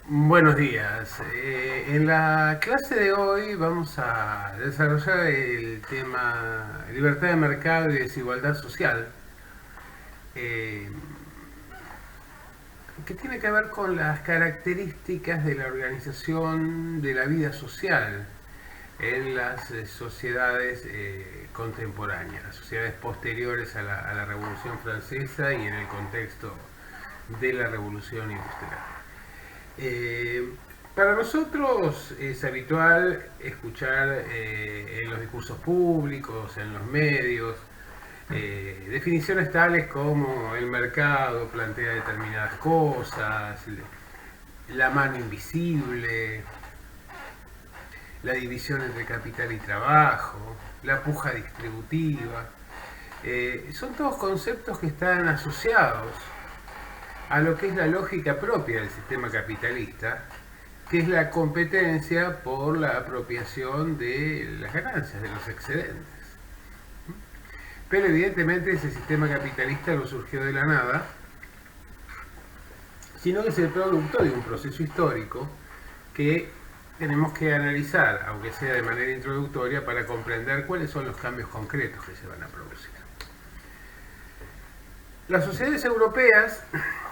Buenos días. En la clase de hoy vamos a desarrollar el tema libertad de mercado y desigualdad social, eh, que tiene que ver con las características de la organización de la vida social en las sociedades contemporáneas, las sociedades posteriores a la Revolución Francesa y en el contexto de la Revolución Industrial. Eh, para nosotros es habitual escuchar en los discursos públicos, en los medios, definiciones tales como el mercado plantea determinadas cosas, la mano invisible, la división entre capital y trabajo, la puja distributiva. Son todos conceptos que están asociados a lo que es la lógica propia del sistema capitalista, que es la competencia por la apropiación de las ganancias, de los excedentes. Pero evidentemente ese sistema capitalista no surgió de la nada, sino que es el producto de un proceso histórico que tenemos que analizar, aunque sea de manera introductoria, para comprender cuáles son los cambios concretos que se van a producir. Las sociedades europeas,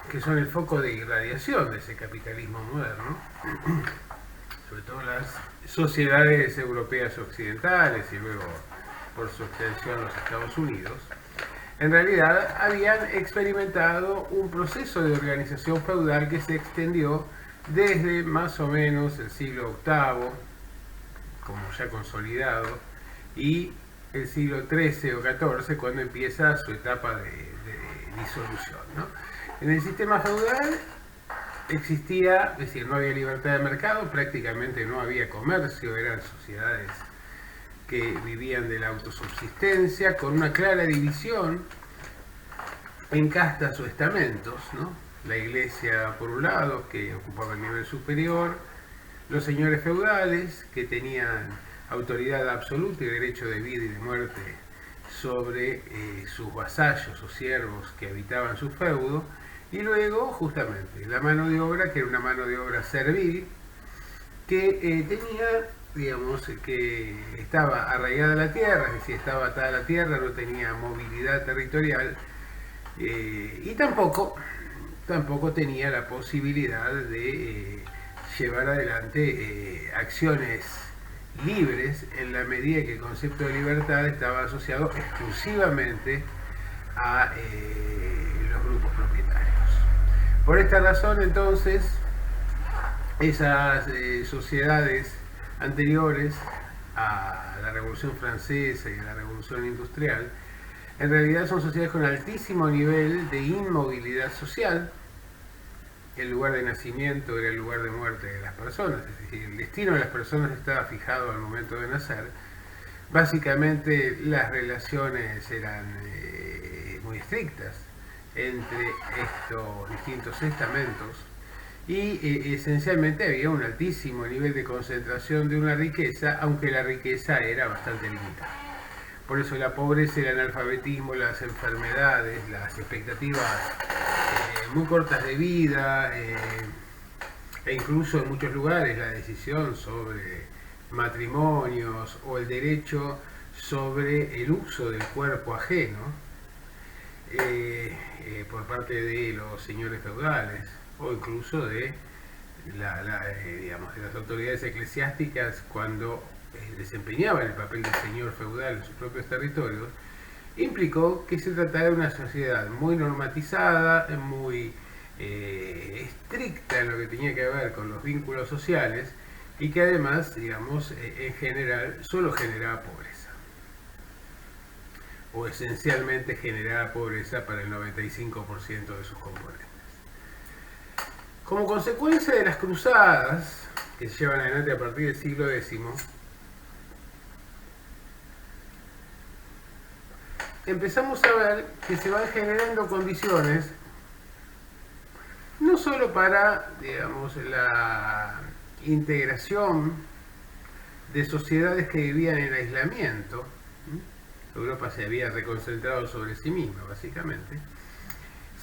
que son el foco de irradiación de ese capitalismo moderno, sobre todo las sociedades europeas occidentales y luego por su extensión los Estados Unidos, en realidad habían experimentado un proceso de organización feudal que se extendió desde más o menos el siglo VIII, como ya consolidado, y el siglo XIII o XIV, cuando empieza su etapa de disolución, ¿no? En el sistema feudal existía, es decir, no había libertad de mercado, prácticamente no había comercio, eran sociedades que vivían de la autosubsistencia, con una clara división en castas o estamentos, ¿no? La iglesia por un lado, que ocupaba el nivel superior, los señores feudales, que tenían autoridad absoluta y derecho de vida y de muerte sobre sus vasallos o siervos que habitaban su feudo, y luego justamente la mano de obra, que era una mano de obra servil, que tenía, digamos, que estaba arraigada a la tierra, es decir, estaba atada a la tierra, no tenía movilidad territorial, y tampoco tenía la posibilidad de llevar adelante acciones libres en la medida que el concepto de libertad estaba asociado exclusivamente a los grupos propietarios. Por esta razón, entonces, esas sociedades anteriores a la Revolución Francesa y a la Revolución Industrial, en realidad son sociedades con altísimo nivel de inmovilidad social. El lugar de nacimiento era el lugar de muerte de las personas, es decir, el destino de las personas estaba fijado al momento de nacer. Básicamente las relaciones eran muy estrictas entre estos distintos estamentos y esencialmente había un altísimo nivel de concentración de una riqueza, aunque la riqueza era bastante limitada. Por eso la pobreza, el analfabetismo, las enfermedades, las expectativas muy cortas de vida, e incluso en muchos lugares la decisión sobre matrimonios o el derecho sobre el uso del cuerpo ajeno por parte de los señores feudales o incluso de digamos, de las autoridades eclesiásticas cuando desempeñaban el papel de señor feudal en sus propios territorios, implicó que se tratara de una sociedad muy normatizada, muy estricta en lo que tenía que ver con los vínculos sociales y que además, digamos, en general solo generaba pobreza o esencialmente generaba pobreza para el 95% de sus componentes. Como consecuencia de las cruzadas que se llevan adelante a partir del siglo X, empezamos a ver que se van generando condiciones no solo para, digamos, la integración de sociedades que vivían en aislamiento. Europa se había reconcentrado sobre sí misma, básicamente,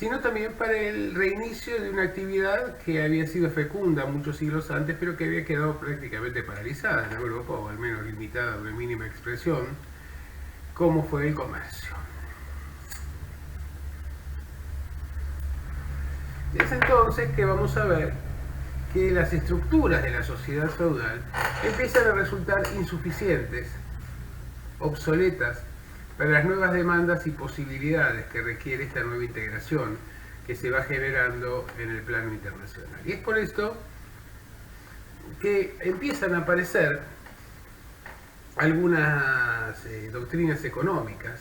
sino también para el reinicio de una actividad que había sido fecunda muchos siglos antes, pero que había quedado prácticamente paralizada en Europa, o al menos limitada a una mínima expresión, como fue el comercio. Es entonces que vamos a ver que las estructuras de la sociedad feudal empiezan a resultar insuficientes, obsoletas, para las nuevas demandas y posibilidades que requiere esta nueva integración que se va generando en el plano internacional. Y es por esto que empiezan a aparecer algunas doctrinas económicas,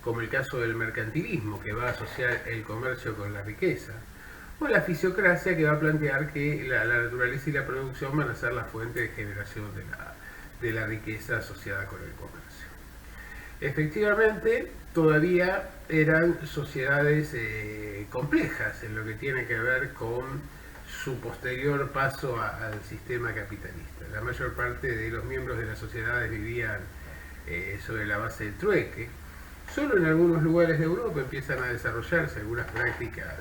como el caso del mercantilismo, que va a asociar el comercio con la riqueza, o la fisiocracia, que va a plantear que la naturaleza y la producción van a ser la fuente de generación de la riqueza asociada con el comercio. Efectivamente, todavía eran sociedades complejas en lo que tiene que ver con su posterior paso al sistema capitalista. La mayor parte de los miembros de las sociedades vivían sobre la base del trueque. Solo en algunos lugares de Europa empiezan a desarrollarse algunas prácticas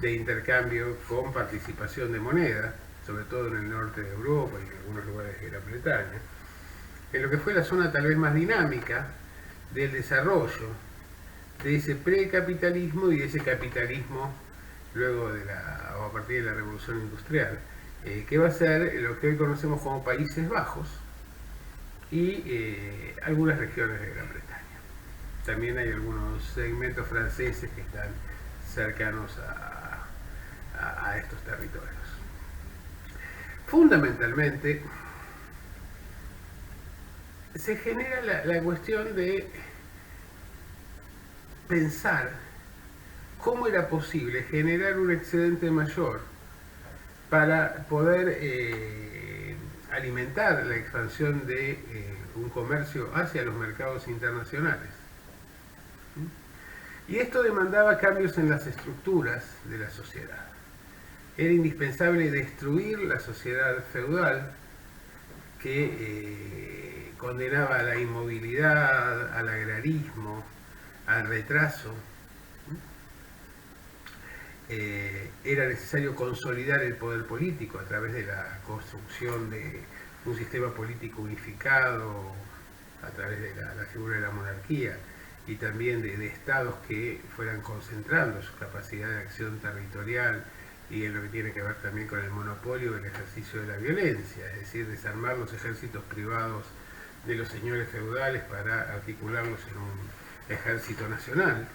de intercambio con participación de moneda, sobre todo en el norte de Europa y en algunos lugares de Gran Bretaña. En lo que fue la zona tal vez más dinámica del desarrollo de ese precapitalismo y de ese capitalismo luego o a partir de la revolución industrial, que va a ser lo que hoy conocemos como Países Bajos y algunas regiones de Gran Bretaña. También hay algunos segmentos franceses que están cercanos a estos territorios. Fundamentalmente se genera la cuestión de pensar cómo era posible generar un excedente mayor para poder alimentar la expansión de un comercio hacia los mercados internacionales. Y esto demandaba cambios en las estructuras de la sociedad. Era indispensable destruir la sociedad feudal que condenaba a la inmovilidad, al agrarismo, al retraso. Era necesario consolidar el poder político a través de la construcción de un sistema político unificado, a través de la figura de la monarquía, y también de estados que fueran concentrando su capacidad de acción territorial y en lo que tiene que ver también con el monopolio del ejercicio de la violencia, es decir, desarmar los ejércitos privados de los señores feudales para articularlos en un ejército nacional,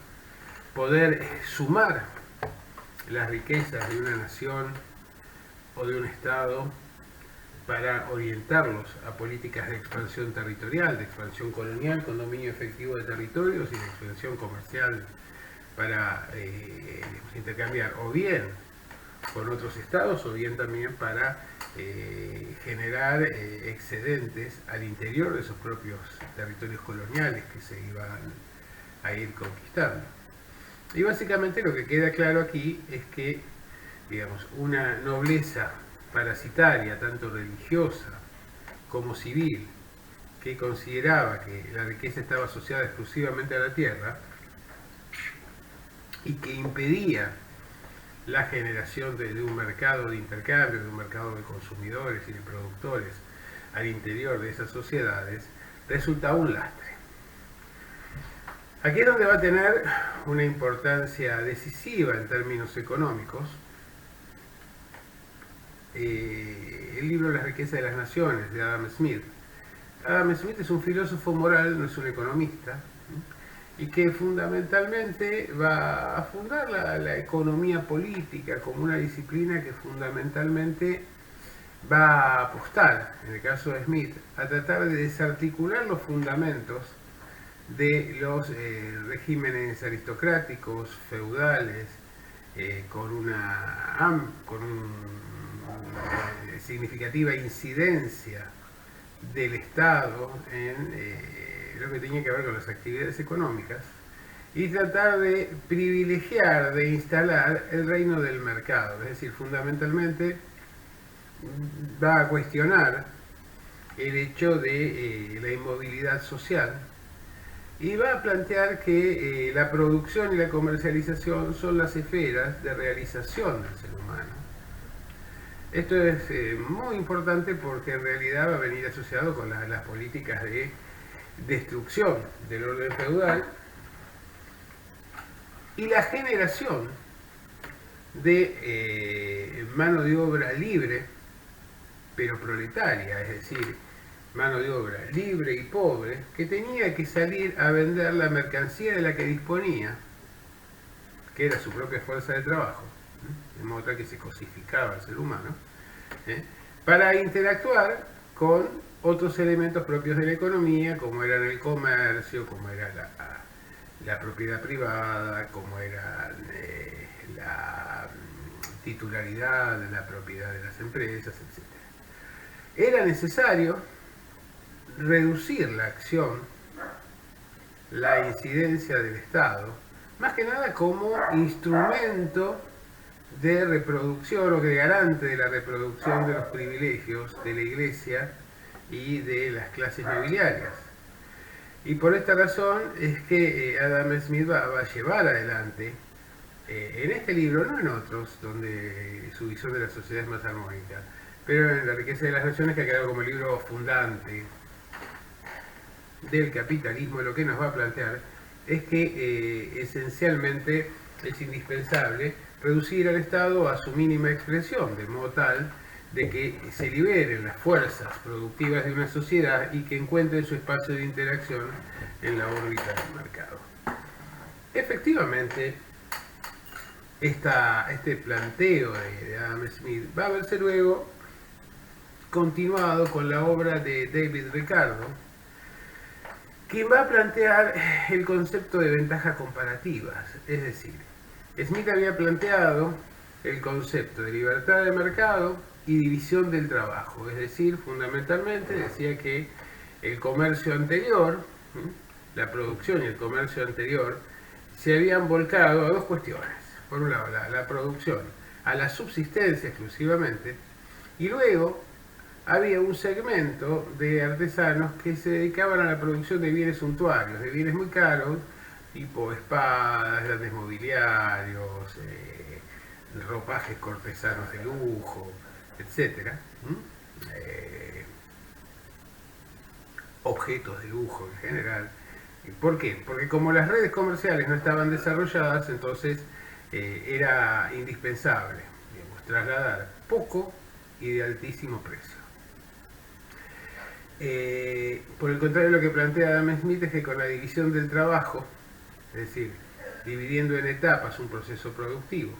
poder sumar las riquezas de una nación o de un estado para orientarlos a políticas de expansión territorial, de expansión colonial con dominio efectivo de territorios y de expansión comercial para intercambiar o bien con otros estados o bien también para generar excedentes al interior de sus propios territorios coloniales que se iban a ir conquistando. Y básicamente lo que queda claro aquí es que, digamos, una nobleza parasitaria, tanto religiosa como civil, que consideraba que la riqueza estaba asociada exclusivamente a la tierra y que impedía la generación de un mercado de intercambio, de un mercado de consumidores y de productores al interior de esas sociedades, resultaba un lastre. Aquí es donde va a tener una importancia decisiva en términos económicos el libro La riqueza de las naciones de Adam Smith. Adam Smith es un filósofo moral, no es un economista, y que fundamentalmente va a fundar la economía política como una disciplina que fundamentalmente va a apostar, en el caso de Smith, a tratar de desarticular los fundamentos de los regímenes aristocráticos, feudales, con una significativa incidencia del Estado en lo que tenía que ver con las actividades económicas, y tratar de privilegiar, de instalar el reino del mercado. Es decir, fundamentalmente va a cuestionar el hecho de la inmovilidad social y va a plantear que la producción y la comercialización son las esferas de realización del ser humano. Esto es muy importante porque en realidad va a venir asociado con las políticas de destrucción del orden feudal y la generación de mano de obra libre, pero proletaria, es decir, mano de obra libre y pobre, que tenía que salir a vender la mercancía de la que disponía, que era su propia fuerza de trabajo, de modo tal que se cosificaba al ser humano, para interactuar con otros elementos propios de la economía, como eran el comercio, como era la propiedad privada, como era la titularidad de la propiedad de las empresas, etc. Era necesario reducir la acción, la incidencia del Estado, más que nada como instrumento de reproducción o de garante de la reproducción de los privilegios de la Iglesia y de las clases nobiliarias. Y por esta razón es que Adam Smith va a llevar adelante, en este libro, no en otros, donde su visión de la sociedad es más armónica, pero en La riqueza de las naciones, que ha quedado como el libro fundante del capitalismo, lo que nos va a plantear es que esencialmente es indispensable reducir al Estado a su mínima expresión, de modo tal de que se liberen las fuerzas productivas de una sociedad y que encuentren su espacio de interacción en la órbita del mercado. Efectivamente, este planteo de Adam Smith va a verse luego continuado con la obra de David Ricardo, quien va a plantear el concepto de ventajas comparativas. Es decir, Smith había planteado el concepto de libertad de mercado y división del trabajo. Es decir, fundamentalmente decía que el comercio anterior, la producción y el comercio anterior, se habían volcado a dos cuestiones. Por un lado, la producción a la subsistencia exclusivamente, y luego había un segmento de artesanos que se dedicaban a la producción de bienes suntuarios, de bienes muy caros, tipo espadas, grandes mobiliarios, ropajes cortesanos de lujo, etc. Objetos de lujo en general. ¿Por qué? Porque como las redes comerciales no estaban desarrolladas, entonces era indispensable, digamos, trasladar poco y de altísimo precio. Por el contrario, lo que plantea Adam Smith es que con la división del trabajo, es decir, dividiendo en etapas un proceso productivo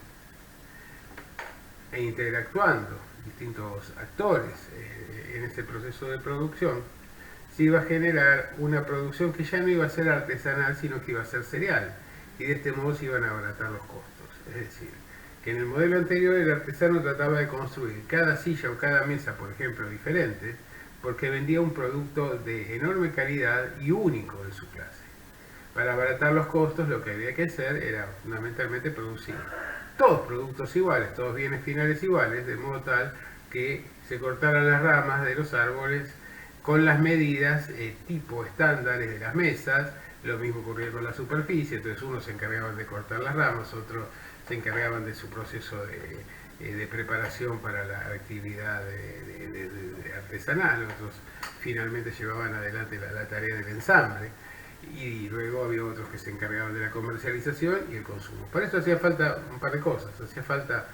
e interactuando distintos actores en ese proceso de producción, se iba a generar una producción que ya no iba a ser artesanal, sino que iba a ser serial, y de este modo se iban a abaratar los costos. Es decir, que en el modelo anterior el artesano trataba de construir cada silla o cada mesa, por ejemplo, diferente, porque vendía un producto de enorme calidad y único en su clase. Para abaratar los costos, lo que había que hacer era fundamentalmente producir todos productos iguales, todos bienes finales iguales, de modo tal que se cortaran las ramas de los árboles con las medidas tipo estándares de las mesas. Lo mismo ocurría con la superficie, entonces unos se encargaban de cortar las ramas, otros se encargaban de su proceso de preparación para la actividad de artesanal, otros finalmente llevaban adelante la tarea del ensamble, y luego había otros que se encargaban de la comercialización y el consumo. Para esto hacía falta un par de cosas. Hacía falta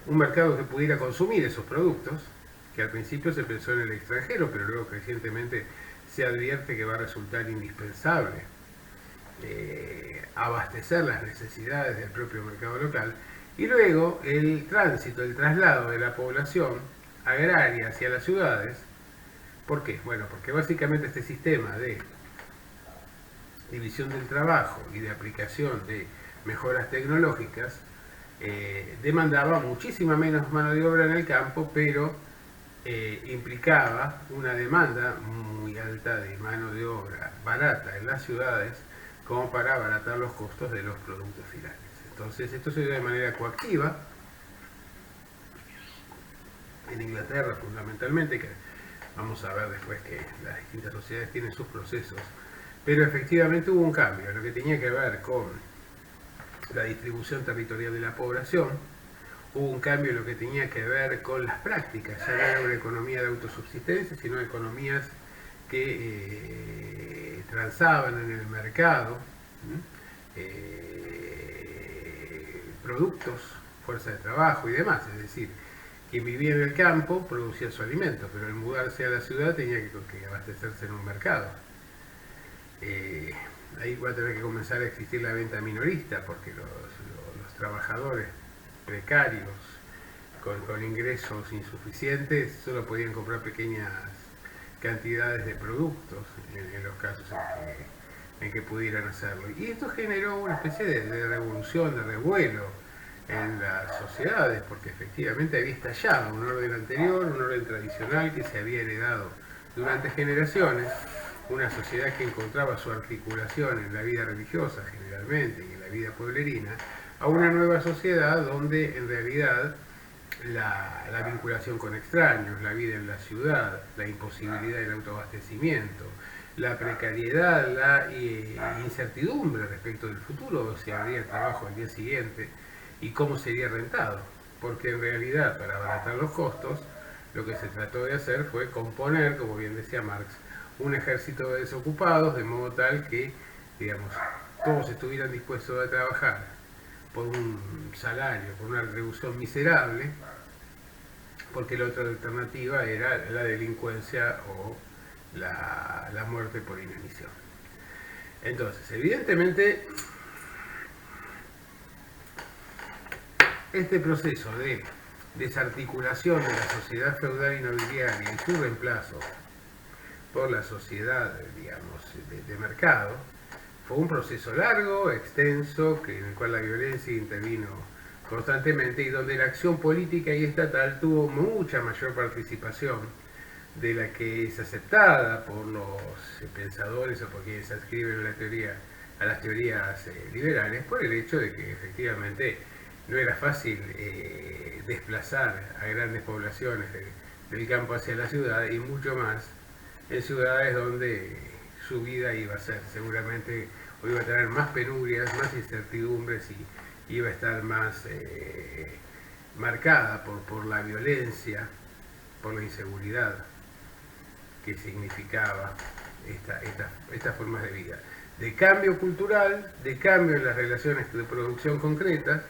un mercado que pudiera consumir esos productos, que al principio se pensó en el extranjero, pero luego crecientemente se advierte que va a resultar indispensable abastecer las necesidades del propio mercado local, y luego el tránsito, el traslado de la población agraria hacia las ciudades. ¿Por qué? Bueno, porque básicamente este sistema de división del trabajo y de aplicación de mejoras tecnológicas demandaba muchísima menos mano de obra en el campo, pero implicaba una demanda muy alta de mano de obra barata en las ciudades, como para abaratar los costos de los productos finales. Entonces esto se dio de manera coactiva en Inglaterra fundamentalmente, que vamos a ver después que las distintas sociedades tienen sus procesos Pero efectivamente hubo un cambio en lo que tenía que ver con la distribución territorial de la población, hubo un cambio en lo que tenía que ver con las prácticas, ya no era una economía de autosubsistencia, sino economías que transaban en el mercado productos, fuerza de trabajo y demás, es decir, quien vivía en el campo producía su alimento, pero al mudarse a la ciudad tenía que abastecerse en un mercado. Ahí va a tener que comenzar a existir la venta minorista, porque los trabajadores precarios con ingresos insuficientes solo podían comprar pequeñas cantidades de productos en los casos en que pudieran hacerlo. Y esto generó una especie de revolución, de revuelo en las sociedades, porque efectivamente había estallado un orden anterior, un orden tradicional que se había heredado durante generaciones, una sociedad que encontraba su articulación en la vida religiosa generalmente y en la vida pueblerina, a una nueva sociedad donde en realidad la vinculación con extraños, la vida en la ciudad, la imposibilidad del autoabastecimiento, la precariedad, la incertidumbre respecto del futuro, si habría trabajo al día siguiente y cómo sería rentado, porque en realidad para abaratar los costos lo que se trató de hacer fue componer, como bien decía Marx, un ejército de desocupados de modo tal que, digamos, todos estuvieran dispuestos a trabajar por un salario, por una retribución miserable, porque la otra alternativa era la delincuencia o la muerte por inanición. Entonces, evidentemente, este proceso de desarticulación de la sociedad feudal y nobiliaria y su reemplazo por la sociedad, digamos, de mercado, fue un proceso largo, extenso, en el cual la violencia intervino constantemente y donde la acción política y estatal tuvo mucha mayor participación de la que es aceptada por los pensadores o por quienes adscriben a las teorías liberales, por el hecho de que efectivamente no era fácil desplazar a grandes poblaciones del campo hacia la ciudad, y mucho más en ciudades donde su vida iba a ser seguramente, o iba a tener más penurias, más incertidumbres, y iba a estar más marcada por la violencia, por la inseguridad que significaba estas formas de vida. De cambio cultural, de cambio en las relaciones de producción concretas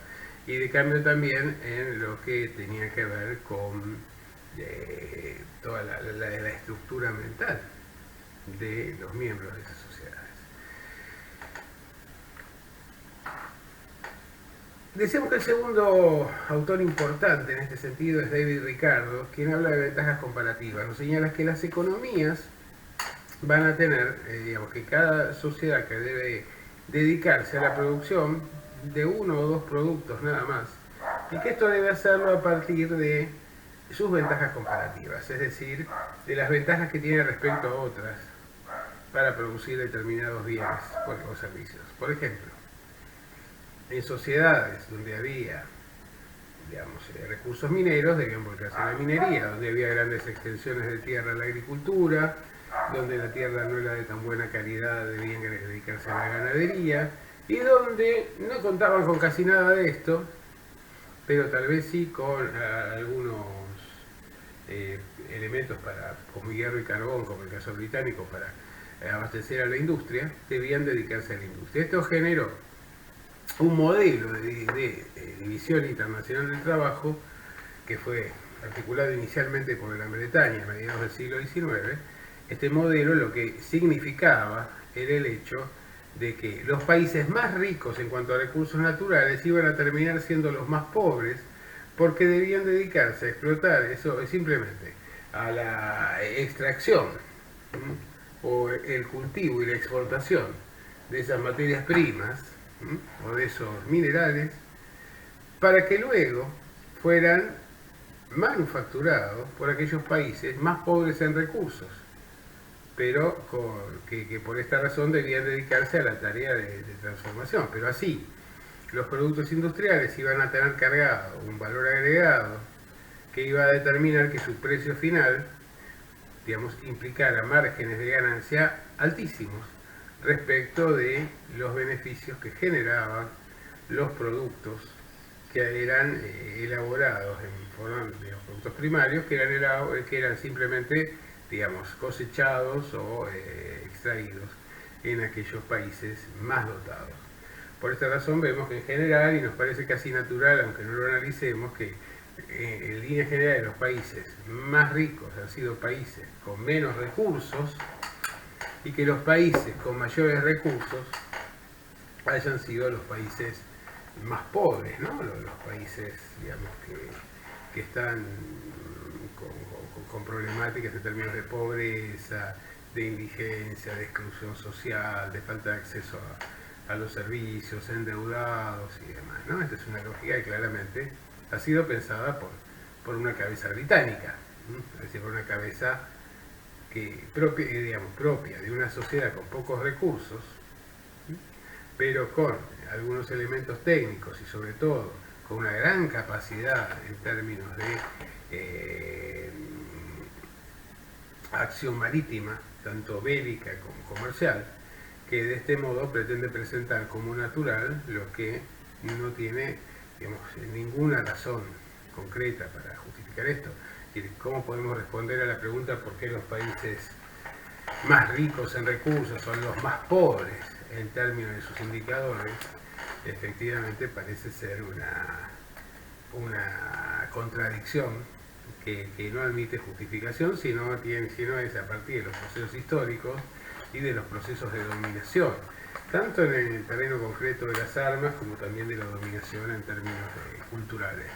y de cambio también en lo que tenía que ver con toda la estructura mental de los miembros de esas sociedades. Decíamos que el segundo autor importante en este sentido es David Ricardo, quien habla de ventajas comparativas. Nos señala que las economías van a tener, digamos, que cada sociedad que debe dedicarse a la producción de uno o dos productos nada más, y que esto debe hacerlo a partir de sus ventajas comparativas, es decir, de las ventajas que tiene respecto a otras para producir determinados bienes o servicios. Por ejemplo, en sociedades donde había, digamos, recursos mineros, debían volcarse a la minería, donde había grandes extensiones de tierra a la agricultura, donde la tierra no era de tan buena calidad, debían dedicarse a la ganadería, y donde no contaban con casi nada de esto, pero tal vez sí con algunos elementos como hierro y carbón, como el caso británico, para abastecer a la industria, debían dedicarse a la industria. Esto generó un modelo de división internacional del trabajo que fue articulado inicialmente por Gran Bretaña a mediados del siglo XIX. Este modelo lo que significaba era el hecho de que los países más ricos en cuanto a recursos naturales iban a terminar siendo los más pobres, porque debían dedicarse a explotar eso simplemente a la extracción o el cultivo y la exportación de esas materias primas o de esos minerales, para que luego fueran manufacturados por aquellos países más pobres en recursos, pero que por esta razón debían dedicarse a la tarea de transformación. Pero así, los productos industriales iban a tener cargado un valor agregado que iba a determinar que su precio final, digamos, implicara márgenes de ganancia altísimos, respecto de los beneficios que generaban los productos que eran elaborados en forma de los productos primarios, que eran simplemente, digamos, cosechados o extraídos en aquellos países más dotados. Por esta razón vemos que en general, y nos parece casi natural, aunque no lo analicemos, que en línea general los países más ricos han sido países con menos recursos y que los países con mayores recursos hayan sido los países más pobres, ¿no? Los países, digamos, que están con problemáticas en términos de pobreza, de indigencia, de exclusión social, de falta de acceso a los servicios, endeudados y demás, ¿no? Esta es una lógica que claramente ha sido pensada por una cabeza británica, ¿no? Es decir, por una cabeza propia de una sociedad con pocos recursos, ¿sí? Pero con algunos elementos técnicos y sobre todo con una gran capacidad en términos de acción marítima, tanto bélica como comercial, que de este modo pretende presentar como natural lo que no tiene, digamos, ninguna razón concreta para justificar esto. ¿Cómo podemos responder a la pregunta por qué los países más ricos en recursos son los más pobres en términos de sus indicadores? Efectivamente parece ser una contradicción que no admite justificación, sino es a partir de los procesos históricos y de los procesos de dominación, tanto en el terreno concreto de las armas como también de la dominación en términos culturales.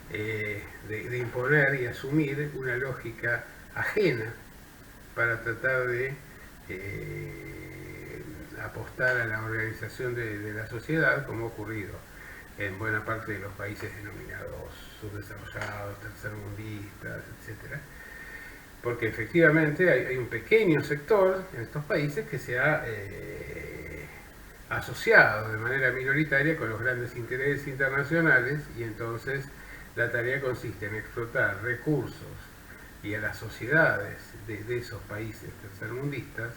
De imponer y asumir una lógica ajena para tratar de apostar a la organización de la sociedad, como ha ocurrido en buena parte de los países denominados subdesarrollados, tercermundistas, etc. Porque efectivamente hay un pequeño sector en estos países que se ha asociado de manera minoritaria con los grandes intereses internacionales, y entonces la tarea consiste en explotar recursos y a las sociedades de esos países tercermundistas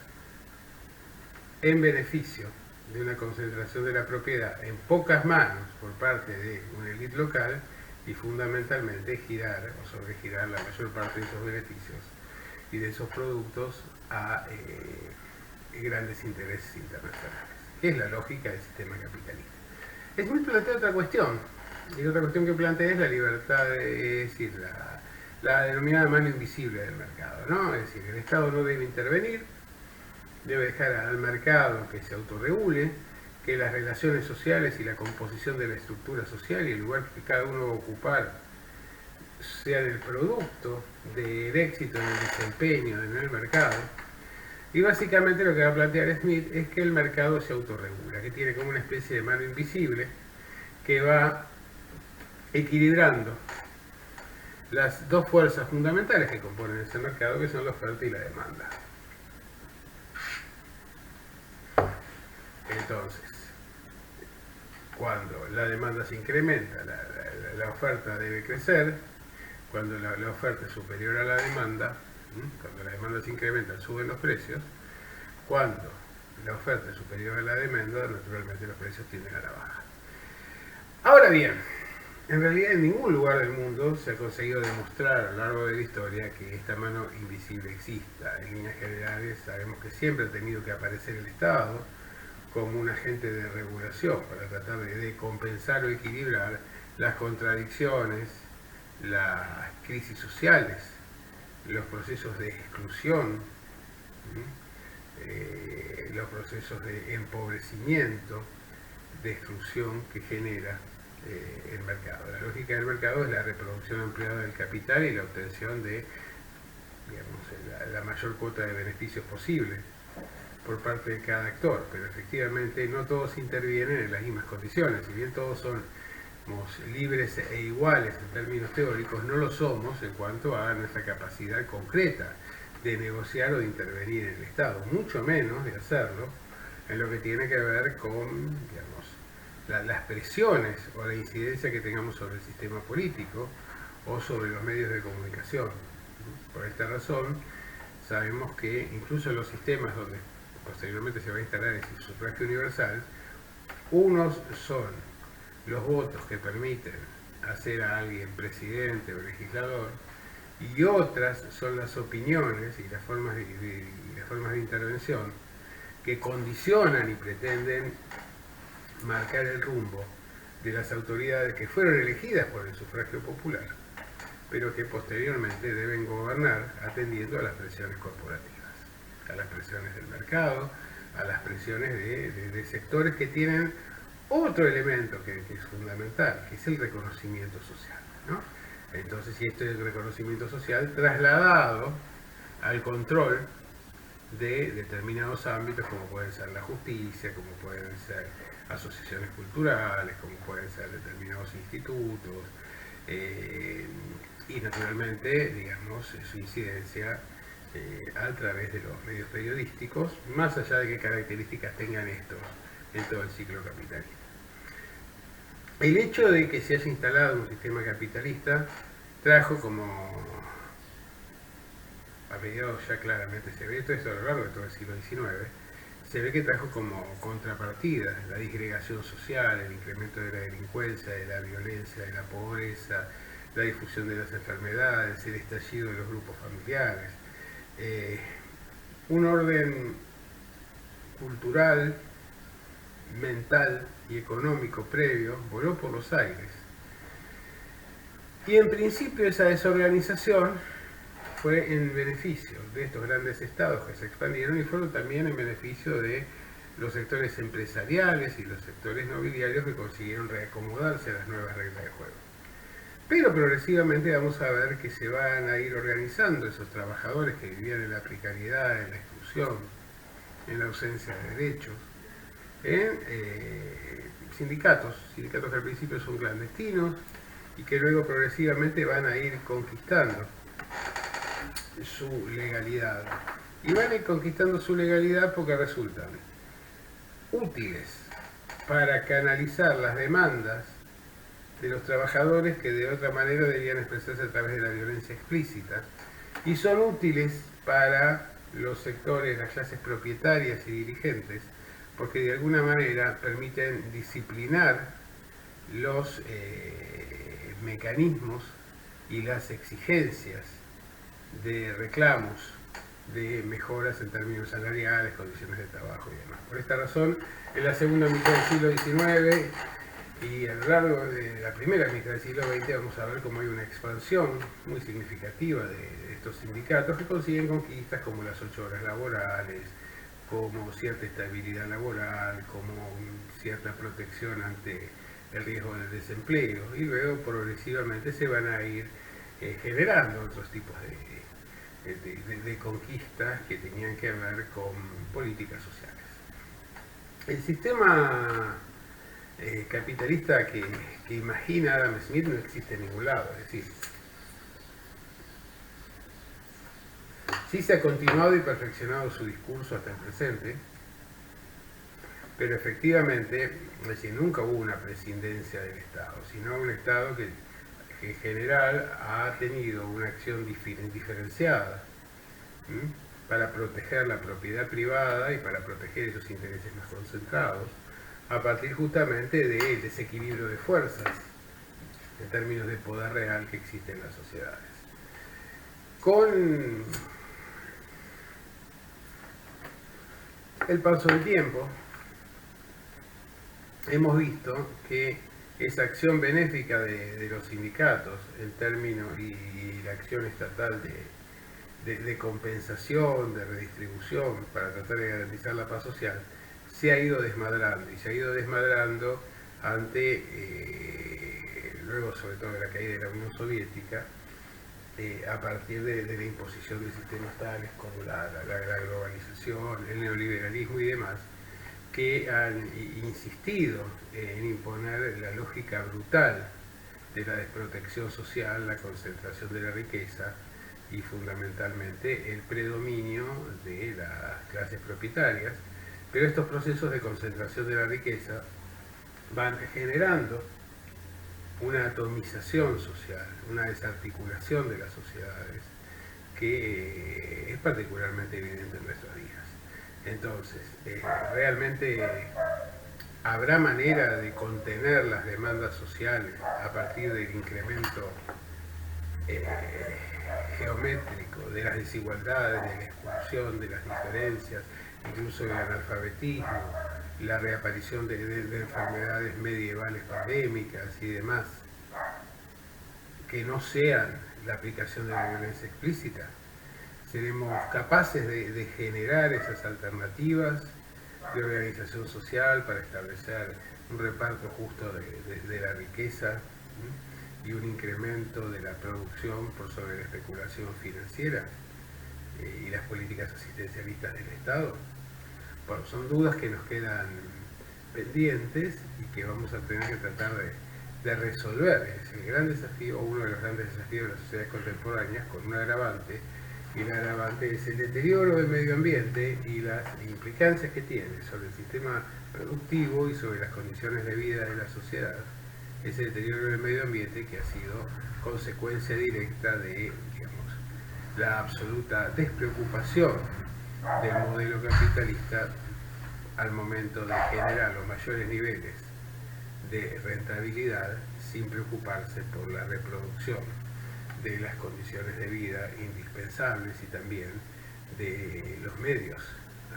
en beneficio de una concentración de la propiedad en pocas manos por parte de una élite local y fundamentalmente girar o sobregirar la mayor parte de esos beneficios y de esos productos a grandes intereses internacionales, que es la lógica del sistema capitalista. Es muy plantea otra cuestión, y la otra cuestión que plantea es la libertad, es decir, la denominada mano invisible del mercado, ¿no? Es decir, el Estado no debe intervenir, debe dejar al mercado que se autorregule, que las relaciones sociales y la composición de la estructura social y el lugar que cada uno va a ocupar sean el producto del éxito en el desempeño en el mercado. Y básicamente lo que va a plantear Smith es que el mercado se autorregula, que tiene como una especie de mano invisible que va equilibrando las dos fuerzas fundamentales que componen ese mercado, que son la oferta y la demanda. Entonces, cuando la demanda se incrementa, la oferta debe crecer. Cuando la oferta es superior a la demanda, cuando la demanda se incrementa, suben los precios. Cuando la oferta es superior a la demanda, naturalmente los precios tienden a la baja. Ahora bien, en realidad en ningún lugar del mundo se ha conseguido demostrar a lo largo de la historia que esta mano invisible exista. En líneas generales sabemos que siempre ha tenido que aparecer el Estado como un agente de regulación para tratar de compensar o equilibrar las contradicciones, las crisis sociales, los procesos de exclusión, los procesos de empobrecimiento, de exclusión que genera el mercado. La lógica del mercado es la reproducción ampliada del capital y la obtención de, digamos, la mayor cuota de beneficios posible por parte de cada actor, pero efectivamente no todos intervienen en las mismas condiciones. Si bien todos son libres e iguales en términos teóricos, no lo somos en cuanto a nuestra capacidad concreta de negociar o de intervenir en el Estado, mucho menos de hacerlo en lo que tiene que ver con, digamos, las presiones o la incidencia que tengamos sobre el sistema político o sobre los medios de comunicación. Por esta razón, sabemos que incluso en los sistemas donde posteriormente se va a instalar el sufragio universal, unos son los votos que permiten hacer a alguien presidente o legislador, y otras son las opiniones y las formas de intervención que condicionan y pretenden marcar el rumbo de las autoridades que fueron elegidas por el sufragio popular, pero que posteriormente deben gobernar atendiendo a las presiones corporativas, a las presiones del mercado, a las presiones de sectores que tienen otro elemento que es fundamental, que es el reconocimiento social, ¿no? Entonces, y este es el reconocimiento social trasladado al control de determinados ámbitos, como pueden ser la justicia, como pueden ser asociaciones culturales, como pueden ser determinados institutos, y naturalmente, digamos, su incidencia a través de los medios periodísticos, más allá de qué características tengan estos en todo el ciclo capitalista. El hecho de que se haya instalado un sistema capitalista trajo como, a mediados ya claramente se ve, esto a lo largo de todo el siglo XIX, se ve que trajo como contrapartida la disgregación social, el incremento de la delincuencia, de la violencia, de la pobreza, la difusión de las enfermedades, el estallido de los grupos familiares, un orden cultural, mental y económico previo voló por los aires. Y en principio esa desorganización fue en beneficio de estos grandes estados que se expandieron y fueron también en beneficio de los sectores empresariales y los sectores nobiliarios que consiguieron reacomodarse a las nuevas reglas de juego. Pero progresivamente vamos a ver que se van a ir organizando esos trabajadores que vivían en la precariedad, en la exclusión, en la ausencia de derechos, en sindicatos que al principio son clandestinos y que luego progresivamente van a ir conquistando su legalidad. Y van a ir conquistando su legalidad porque resultan útiles para canalizar las demandas de los trabajadores que de otra manera debían expresarse a través de la violencia explícita, y son útiles para los sectores, las clases propietarias y dirigentes, porque de alguna manera permiten disciplinar los mecanismos y las exigencias de reclamos de mejoras en términos salariales, condiciones de trabajo y demás. Por esta razón, en la segunda mitad del siglo XIX y a lo largo de la primera mitad del siglo XX vamos a ver cómo hay una expansión muy significativa de estos sindicatos que consiguen conquistas como las 8 horas laborales, como cierta estabilidad laboral, como cierta protección ante el riesgo del desempleo, y luego progresivamente se van a ir generando otros tipos de conquistas que tenían que ver con políticas sociales. El sistema capitalista que imagina Adam Smith no existe en ningún lado, es decir, sí se ha continuado y perfeccionado su discurso hasta el presente, pero efectivamente, es decir, nunca hubo una prescindencia del Estado, sino un Estado que en general ha tenido una acción diferenciada para proteger la propiedad privada y para proteger esos intereses más concentrados, a partir justamente del desequilibrio de fuerzas en términos de poder real que existe en las sociedades. Con el paso del tiempo, hemos visto que esa acción benéfica de los sindicatos en términos y la acción estatal de compensación, de redistribución para tratar de garantizar la paz social, se ha ido desmadrando, y se ha ido desmadrando ante, luego sobre todo de la caída de la Unión Soviética, a partir de la imposición de sistemas tales como la globalización, el neoliberalismo y demás, que han insistido en imponer la lógica brutal de la desprotección social, la concentración de la riqueza y fundamentalmente el predominio de las clases propietarias. Pero estos procesos de concentración de la riqueza van generando una atomización social, una desarticulación de las sociedades que es particularmente evidente en nuestros días. Entonces, realmente habrá manera de contener las demandas sociales a partir del incremento eh, geométrico de las desigualdades, de la exclusión, de las diferencias, incluso del analfabetismo, la reaparición de enfermedades medievales pandémicas y demás, que no sean la aplicación de la violencia explícita. Seremos capaces de generar esas alternativas de organización social para establecer un reparto justo de la riqueza, ¿sí? Y un incremento de la producción por sobre la especulación financiera y las políticas asistencialistas del Estado. Bueno, son dudas que nos quedan pendientes y que vamos a tener que tratar de resolver. Es el gran desafío, o uno de los grandes desafíos de las sociedades contemporáneas, con un agravante, y el agravante es el deterioro del medio ambiente y las implicancias que tiene sobre el sistema productivo y sobre las condiciones de vida de la sociedad. Ese deterioro del medio ambiente que ha sido consecuencia directa de, digamos, la absoluta despreocupación del modelo capitalista al momento de generar los mayores niveles de rentabilidad sin preocuparse por la reproducción de las condiciones de vida indispensables y también de los medios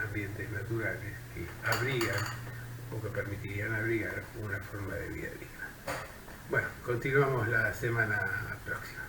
ambientes naturales que abrigan o que permitirían abrigar una forma de vida digna. Bueno, continuamos la semana próxima.